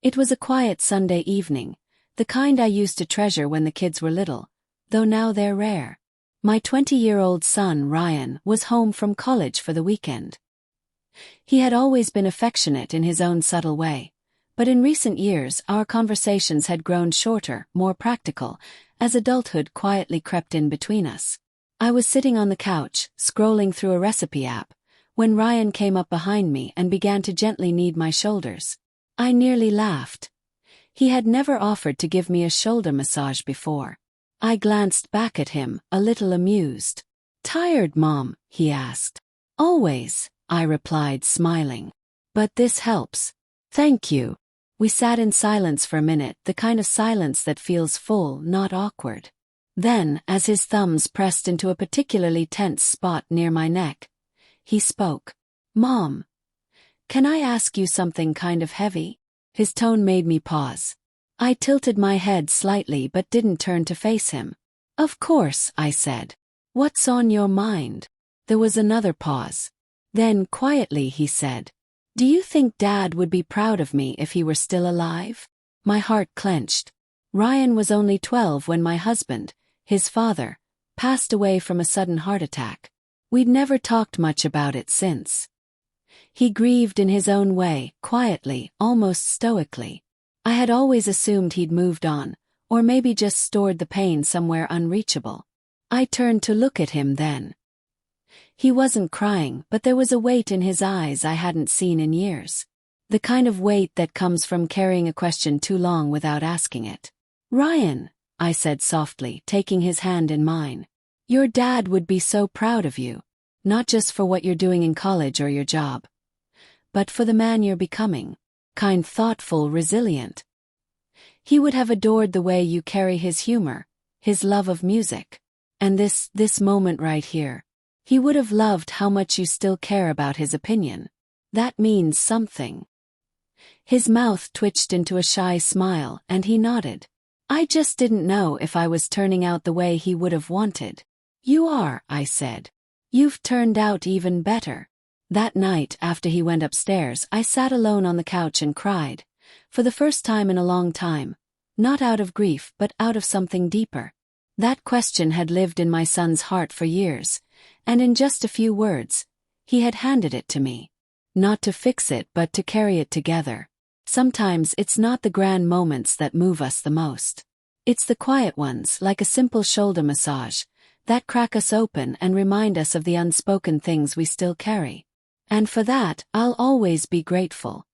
It was a quiet Sunday evening, the kind I used to treasure when the kids were little, though now they're rare. My 20-year-old son, Ryan, was home from college for the weekend. He had always been affectionate in his own subtle way, but in recent years our conversations had grown shorter, more practical, as adulthood quietly crept in between us. I was sitting on the couch, scrolling through a recipe app, when Ryan came up behind me and began to gently knead my shoulders. I nearly laughed. He had never offered to give me a shoulder massage before. I glanced back at him, a little amused. "Tired, Mom?" he asked. "Always," I replied, smiling. "But this helps." "Thank you." We sat in silence for a minute, the kind of silence that feels full, not awkward. Then, as his thumbs pressed into a particularly tense spot near my neck, he spoke. "Mom, can I ask you something kind of heavy?" His tone made me pause. I tilted my head slightly but didn't turn to face him. "Of course," I said. "What's on your mind?" There was another pause. Then, quietly, he said, "Do you think Dad would be proud of me if he were still alive?" My heart clenched. Ryan was only 12 when my husband, his father, passed away from a sudden heart attack. We'd never talked much about it since. He grieved in his own way, quietly, almost stoically. I had always assumed he'd moved on, or maybe just stored the pain somewhere unreachable. I turned to look at him then. He wasn't crying, but there was a weight in his eyes I hadn't seen in years. The kind of weight that comes from carrying a question too long without asking it. "Ryan," I said softly, taking his hand in mine, "your dad would be so proud of you, not just for what you're doing in college or your job, but for the man you're becoming. Kind, thoughtful, resilient. He would have adored the way you carry his humor, his love of music. And this moment right here. He would have loved how much you still care about his opinion. That means something." His mouth twitched into a shy smile, and he nodded. I just didn't know if I was turning out the way he would have wanted. "You are," I said. "You've turned out even better." That night, after he went upstairs, I sat alone on the couch and cried, for the first time in a long time, not out of grief but out of something deeper. That question had lived in my son's heart for years, and in just a few words, he had handed it to me. Not to fix it but to carry it together. Sometimes it's not the grand moments that move us the most. It's the quiet ones, like a simple shoulder massage, that crack us open and remind us of the unspoken things we still carry. And for that, I'll always be grateful.